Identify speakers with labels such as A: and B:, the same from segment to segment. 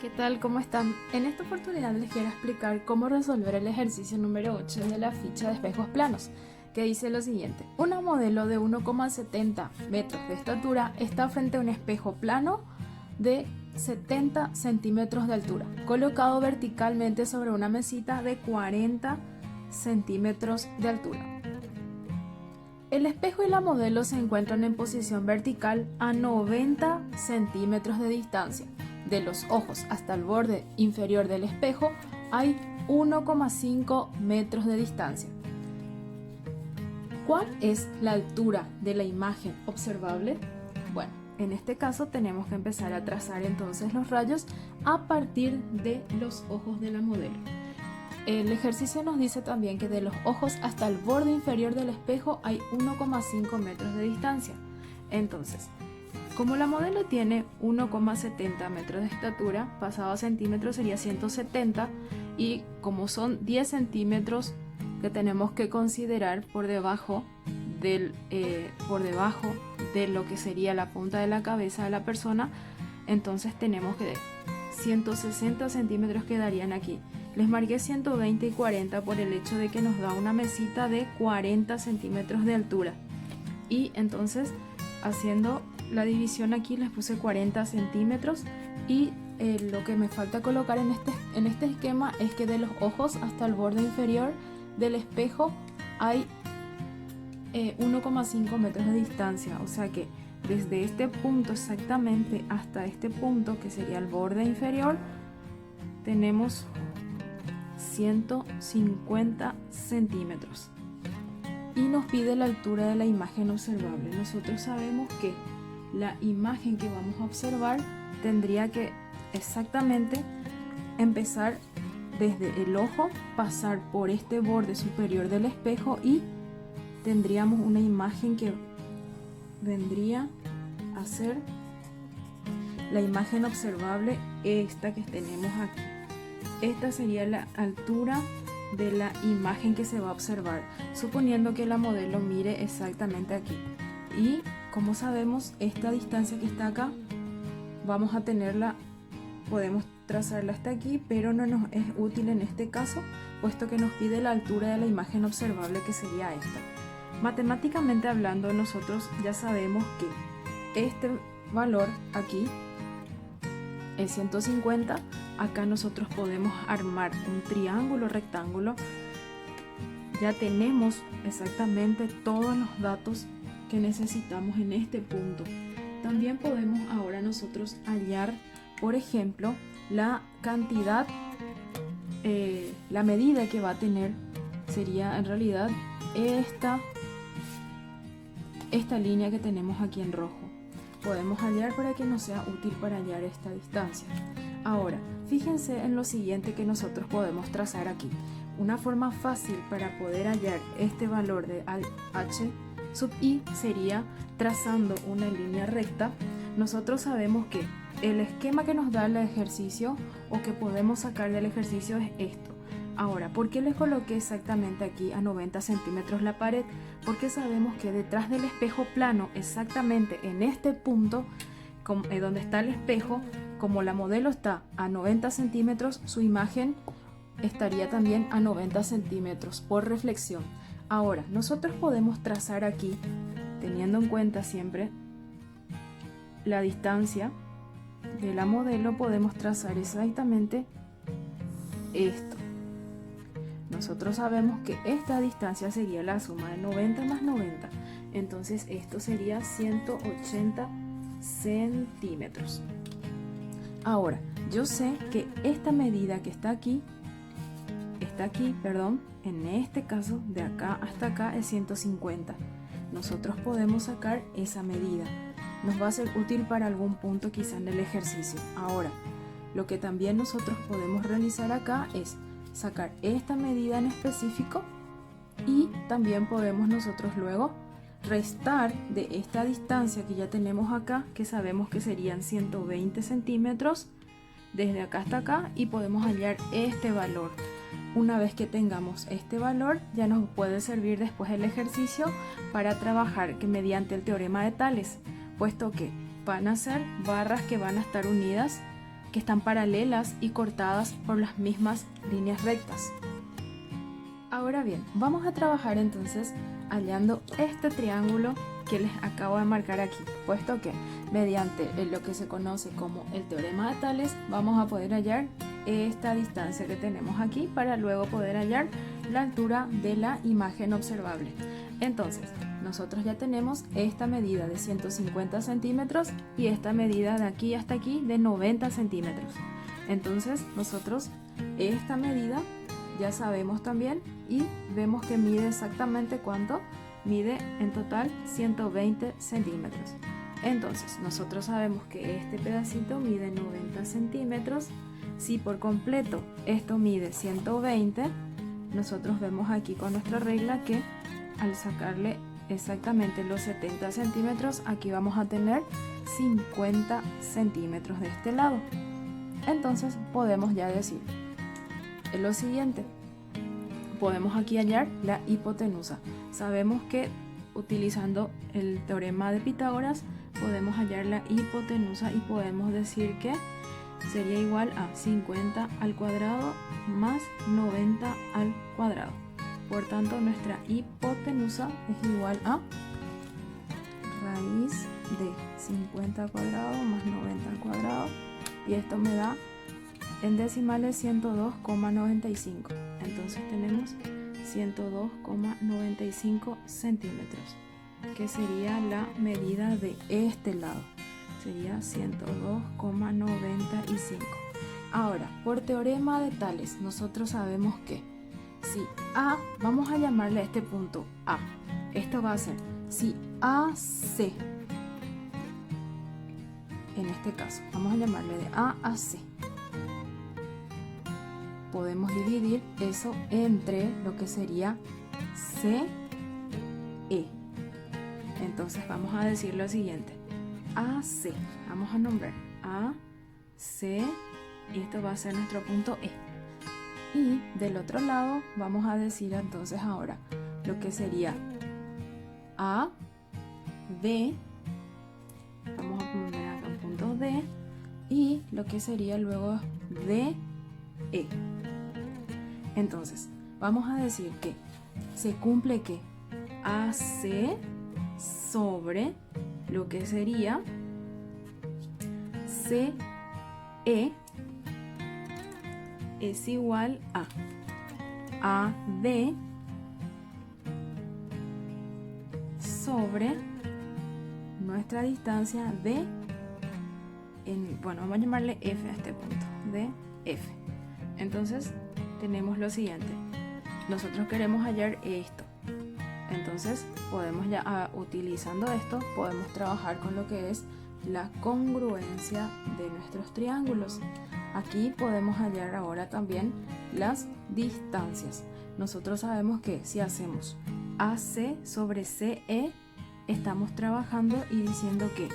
A: ¿Qué tal? ¿Cómo están? En esta oportunidad les quiero explicar cómo resolver el ejercicio número 8 de la ficha de espejos planos, que dice lo siguiente. Una modelo de 1,70 metros de estatura está frente a un espejo plano de 70 centímetros de altura, colocado verticalmente sobre una mesita de 40 centímetros de altura. El espejo y la modelo se encuentran en posición vertical a 90 centímetros de distancia. De los ojos hasta el borde inferior del espejo hay 1,5 metros de distancia. ¿Cuál es la altura de la imagen observable? Bueno, en este caso tenemos que empezar a trazar entonces los rayos a partir de los ojos de la modelo. El ejercicio nos dice también que de los ojos hasta el borde inferior del espejo hay 1,5 metros de distancia. Entonces, como la modelo tiene 1,70 metros de estatura, pasado a centímetros sería 170, y como son 10 centímetros que tenemos que considerar por debajo de lo que sería la punta de la cabeza de la persona, entonces tenemos que 160 centímetros quedarían aquí. Les marqué 120 y 40 por el hecho de que nos da una mesita de 40 centímetros de altura. Y entonces, haciendo la división aquí, les puse 40 centímetros y lo que me falta colocar en este esquema es que de los ojos hasta el borde inferior del espejo hay 1,5 metros de distancia, o sea que desde este punto exactamente hasta este punto, que sería el borde inferior, tenemos 150 centímetros. Y nos pide la altura de la imagen observable. Nosotros sabemos que la imagen que vamos a observar tendría que exactamente empezar desde el ojo, pasar por este borde superior del espejo y tendríamos una imagen que vendría a ser la imagen observable, esta que tenemos aquí. Esta sería la altura de la imagen que se va a observar, suponiendo que la modelo mire exactamente aquí. Y como sabemos, esta distancia que está acá, vamos a tenerla, podemos trazarla hasta aquí, pero no nos es útil en este caso, puesto que nos pide la altura de la imagen observable, que sería esta. Matemáticamente hablando, nosotros ya sabemos que este valor aquí es 150. Acá nosotros podemos armar un triángulo rectángulo. Ya tenemos exactamente todos los datos que necesitamos en este punto. También podemos ahora nosotros hallar, por ejemplo, la cantidad, la medida que va a tener sería en realidad esta línea que tenemos aquí en rojo. Podemos hallar para que nos sea útil para hallar esta distancia. Ahora, fíjense en lo siguiente que nosotros podemos trazar aquí. Una forma fácil para poder hallar este valor de h sub i sería trazando una línea recta. Nosotros sabemos que el esquema que nos da el ejercicio o que podemos sacar del ejercicio es esto. Ahora, ¿por qué les coloqué exactamente aquí a 90 centímetros la pared? Porque sabemos que detrás del espejo plano, exactamente en este punto donde está el espejo, como la modelo está a 90 centímetros, su imagen estaría también a 90 centímetros por reflexión. Ahora, nosotros podemos trazar aquí, teniendo en cuenta siempre la distancia de la modelo, podemos trazar exactamente esto. Nosotros sabemos que esta distancia sería la suma de 90 más 90, entonces esto sería 180 centímetros. Ahora, yo sé que esta medida que está aquí, en este caso de acá hasta acá es 150. Nosotros podemos sacar esa medida. Nos va a ser útil para algún punto quizá en el ejercicio. Ahora, lo que también nosotros podemos realizar acá es sacar esta medida en específico y también podemos nosotros luego restar de esta distancia que ya tenemos acá, que sabemos que serían 120 centímetros desde acá hasta acá, y podemos hallar este valor. Una vez que tengamos este valor, ya nos puede servir después el ejercicio para trabajar que mediante el teorema de Tales, puesto que van a ser barras que van a estar unidas que están paralelas y cortadas por las mismas líneas rectas. Ahora bien, vamos a trabajar entonces hallando este triángulo que les acabo de marcar aquí, puesto que mediante lo que se conoce como el teorema de Tales vamos a poder hallar esta distancia que tenemos aquí para luego poder hallar la altura de la imagen observable. Entonces, nosotros ya tenemos esta medida de 150 centímetros y esta medida de aquí hasta aquí de 90 centímetros. Entonces, nosotros esta medida ya sabemos también y vemos que mide exactamente cuánto. Mide en total 120 centímetros. Entonces, nosotros sabemos que este pedacito mide 90 centímetros. Si por completo esto mide 120, nosotros vemos aquí con nuestra regla que al sacarle exactamente los 70 centímetros, aquí vamos a tener 50 centímetros de este lado. Entonces, podemos ya decir lo siguiente. Podemos aquí hallar la hipotenusa. Sabemos que utilizando el teorema de Pitágoras podemos hallar la hipotenusa y podemos decir que sería igual a 50 al cuadrado más 90 al cuadrado. Por tanto, nuestra hipotenusa es igual a raíz de 50 al cuadrado más 90 al cuadrado, y esto me da en decimales 102,95. Entonces tenemos 102,95 centímetros, que sería la medida de este lado. Sería 102,95. Ahora, por teorema de Tales, nosotros sabemos que si A, vamos a llamarle a este punto A. Esto va a ser, si AC, en este caso, vamos a llamarle de A a C. Podemos dividir eso entre lo que sería CE. Entonces vamos a decir lo siguiente. AC, vamos a nombrar AC, y esto va a ser nuestro punto E. Y del otro lado vamos a decir entonces ahora lo que sería AD, vamos a poner acá un punto D, y lo que sería luego DE. Entonces, vamos a decir que se cumple que AC sobre lo que sería CE es igual a AD sobre nuestra distancia de, bueno, vamos a llamarle F a este punto, de F. Entonces, tenemos lo siguiente. Nosotros queremos hallar esto. Entonces, podemos ya, utilizando esto, podemos trabajar con lo que es la congruencia de nuestros triángulos. Aquí podemos hallar ahora también las distancias. Nosotros sabemos que si hacemos AC sobre CE, estamos trabajando y diciendo que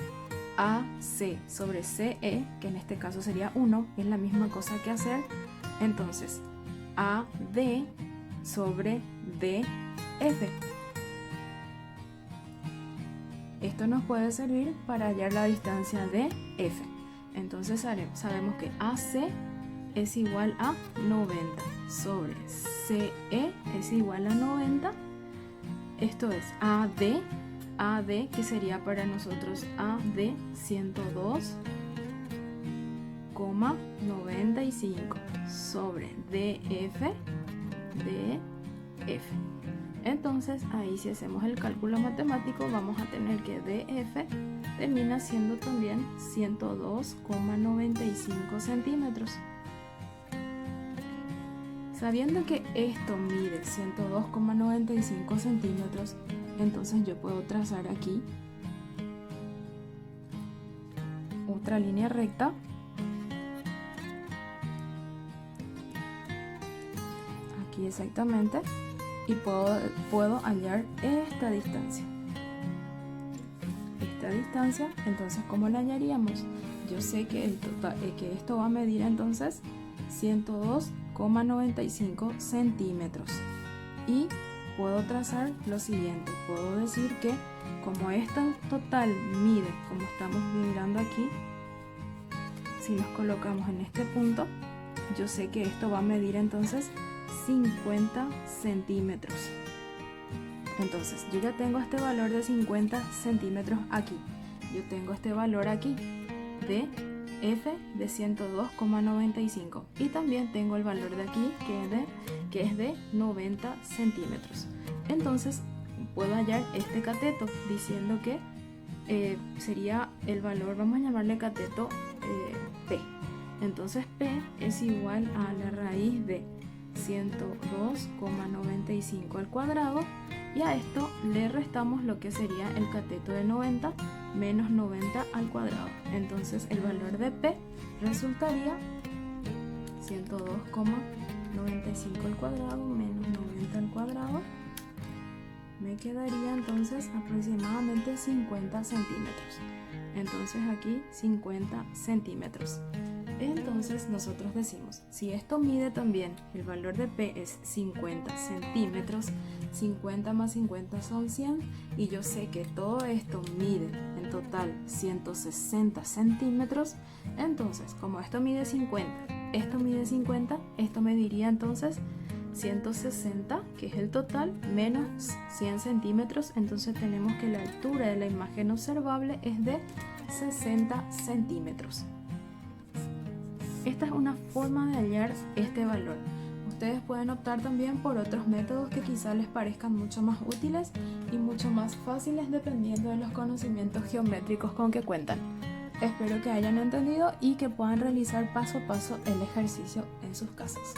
A: AC sobre CE, que en este caso sería 1, es la misma cosa que hacer. Entonces, AD sobre DF. Esto nos puede servir para hallar la distancia de F. Entonces sabemos que AC es igual a 90 sobre CE es igual a 90. Esto es AD, que sería para nosotros AD 102,95 sobre DF. Entonces ahí, si hacemos el cálculo matemático, vamos a tener que DF termina siendo también 102,95 centímetros. Sabiendo que esto mide 102,95 centímetros, entonces yo puedo trazar aquí otra línea recta aquí exactamente, y puedo hallar esta distancia. Entonces, ¿cómo la hallaríamos? Yo sé que que esto va a medir entonces 102,95 centímetros, y puedo trazar lo siguiente. Puedo decir que como esta en total mide, como estamos mirando aquí, si nos colocamos en este punto, yo sé que esto va a medir entonces 50 centímetros. Entonces yo ya tengo este valor de 50 centímetros aquí. Yo tengo este valor aquí de F de 102,95 y también tengo el valor de aquí que es de 90 centímetros. Entonces puedo hallar este cateto diciendo que sería el valor, vamos a llamarle cateto P. Entonces P es igual a la raíz de 102,95 al cuadrado, y a esto le restamos lo que sería el cateto de 90 menos 90 al cuadrado. Entonces el valor de P resultaría 102,95 al cuadrado menos 90 al cuadrado. Me quedaría entonces aproximadamente 50 centímetros. Entonces aquí 50 centímetros. Entonces nosotros decimos, si esto mide también, el valor de P es 50 centímetros, 50 más 50 son 100, y yo sé que todo esto mide en total 160 centímetros, entonces como esto mide 50, esto mide 50, esto mediría entonces 160, que es el total, menos 100 centímetros, entonces tenemos que la altura de la imagen observable es de 60 centímetros. Esta es una forma de hallar este valor. Ustedes pueden optar también por otros métodos que quizá les parezcan mucho más útiles y mucho más fáciles dependiendo de los conocimientos geométricos con que cuentan. Espero que hayan entendido y que puedan realizar paso a paso el ejercicio en sus casas.